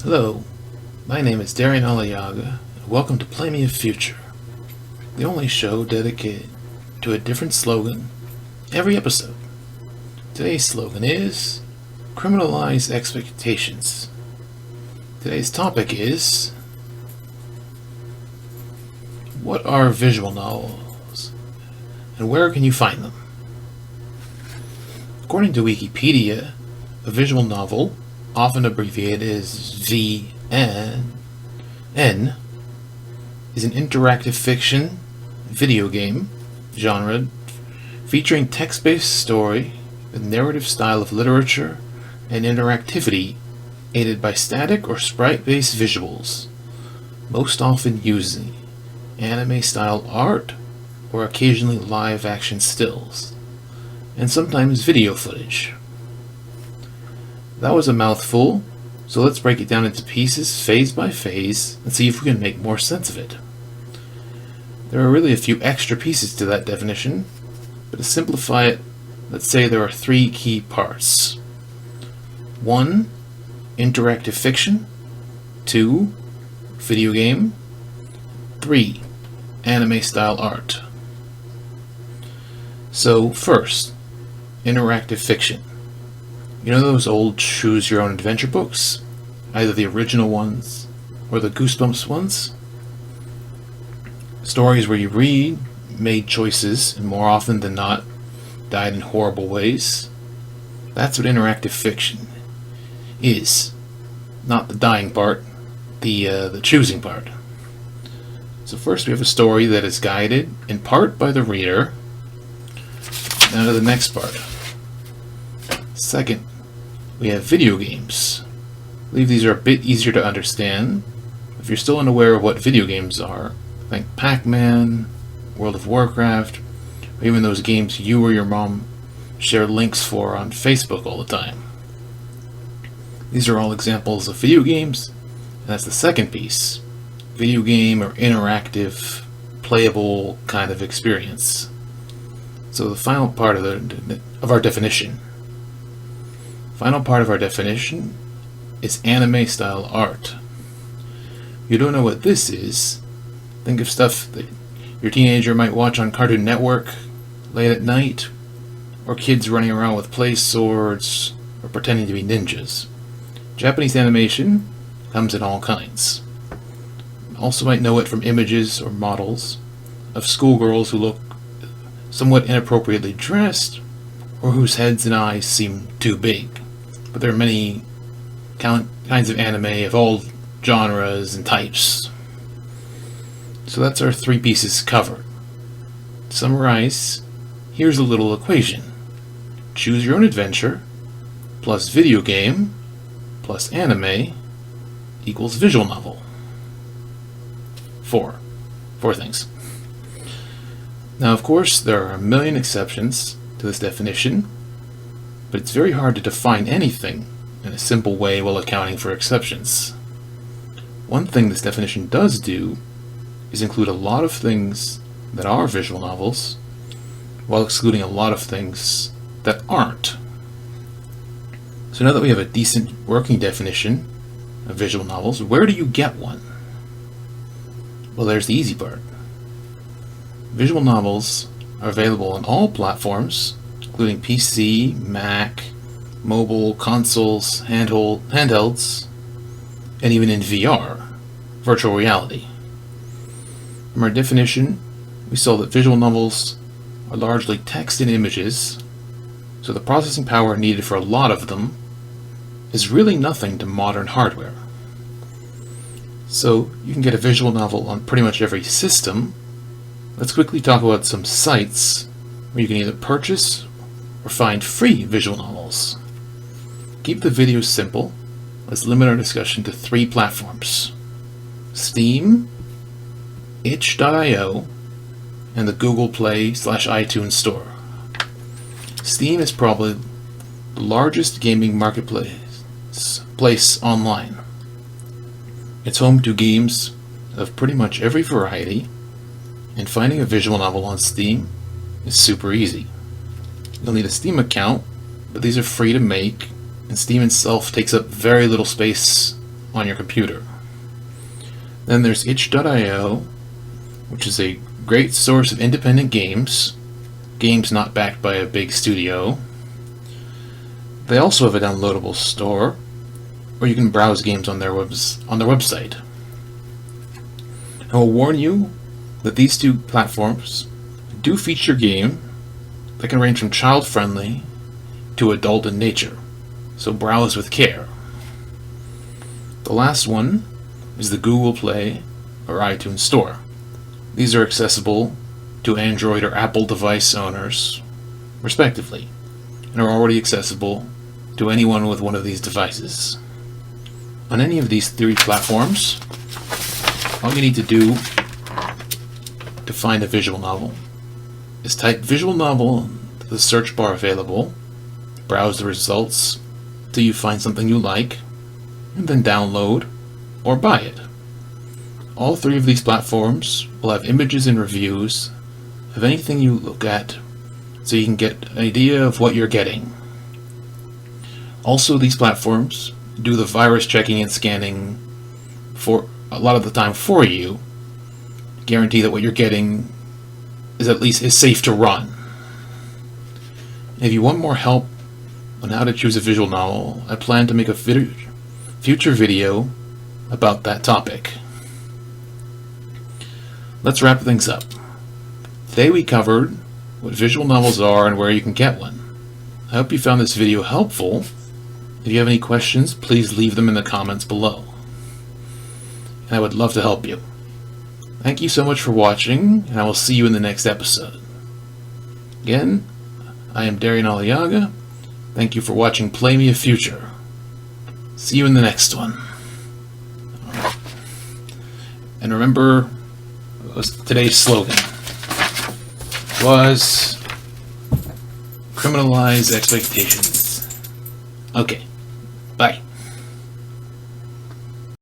Hello, my name is Darian Aliaga, and welcome to Play Me a Future, the only show dedicated to a different slogan every episode. Today's slogan is Criminalize Expectations. Today's topic is what are visual novels, and where can you find them? According to Wikipedia, a visual novel, often abbreviated as VN, is an interactive fiction video game genre featuring text-based story with narrative style of literature and interactivity aided by static or sprite-based visuals, most often using anime-style art or occasionally live-action stills, and sometimes video footage. That was a mouthful, so let's break it down into pieces, phase by phase, and see if we can make more sense of it. There are really a few extra pieces to that definition, but to simplify it, let's say there are three key parts. 1. Interactive fiction. 2. Video game. 3. Anime-style art. So, first, interactive fiction. You know those old choose-your-own-adventure books? Either the original ones or the Goosebumps ones? Stories where you read, made choices, and more often than not, died in horrible ways. That's what interactive fiction is. Not the dying part, the choosing part. So first we have a story that is guided in part by the reader. Now to the next part. Second, we have video games. I believe these are a bit easier to understand. If you're still unaware of what video games are, think Pac-Man, World of Warcraft, or even those games you or your mom share links for on Facebook all the time. These are all examples of video games, and that's the second piece. Video game or interactive, playable kind of experience. So the final part of our definition. Final part of our definition is anime-style art. If you don't know what this is, think of stuff that your teenager might watch on Cartoon Network late at night, or kids running around with play swords or pretending to be ninjas. Japanese animation comes in all kinds. You also might know it from images or models of schoolgirls who look somewhat inappropriately dressed or whose heads and eyes seem too big. But there are many kinds of anime of all genres and types. So that's our three pieces covered. To summarize, here's a little equation. Choose your own adventure plus video game plus anime equals visual novel. Four things. Now, of course, there are a million exceptions to this definition, but it's very hard to define anything in a simple way while accounting for exceptions. One thing this definition does do is include a lot of things that are visual novels, while excluding a lot of things that aren't. So now that we have a decent working definition of visual novels, where do you get one? Well, there's the easy part. Visual novels are available on all platforms, including PC, Mac, mobile, consoles, handhelds, and even in VR, virtual reality. From our definition, we saw that visual novels are largely text and images, so the processing power needed for a lot of them is really nothing to modern hardware. So you can get a visual novel on pretty much every system. Let's quickly talk about some sites where you can either purchase or find free visual novels. Keep the videos simple. Let's limit our discussion to 3 platforms: Steam, itch.io, and the Google Play/iTunes Store. Steam is probably the largest gaming marketplace online. It's home to games of pretty much every variety, and finding a visual novel on Steam is super easy. You'll need a Steam account, but these are free to make, and Steam itself takes up very little space on your computer. Then there's itch.io, which is a great source of independent games not backed by a big studio. They also have a downloadable store where you can browse games on their website. I will warn you that these two platforms do feature game that can range from child-friendly to adult in nature, so browse with care. The last one is the Google Play or iTunes Store. These are accessible to Android or Apple device owners, respectively, and are already accessible to anyone with one of these devices. On any of these three platforms, all you need to do to find a visual novel is type visual novel to the search bar available, browse the results till you find something you like, and then download or buy it. All three of these platforms will have images and reviews of anything you look at, so you can get an idea of what you're getting. Also, these platforms do the virus checking and scanning for a lot of the time for you, guarantee that what you're getting is safe to run. If you want more help on how to choose a visual novel, I plan to make a future video about that topic. Let's wrap things up. Today we covered what visual novels are and where you can get one. I hope you found this video helpful. If you have any questions, please leave them in the comments below, and I would love to help you. Thank you so much for watching, and I will see you in the next episode. Again, I am Darian Aliaga. Thank you for watching Play Me a Future. See you in the next one. And remember, today's slogan was criminalize expectations. Okay, bye.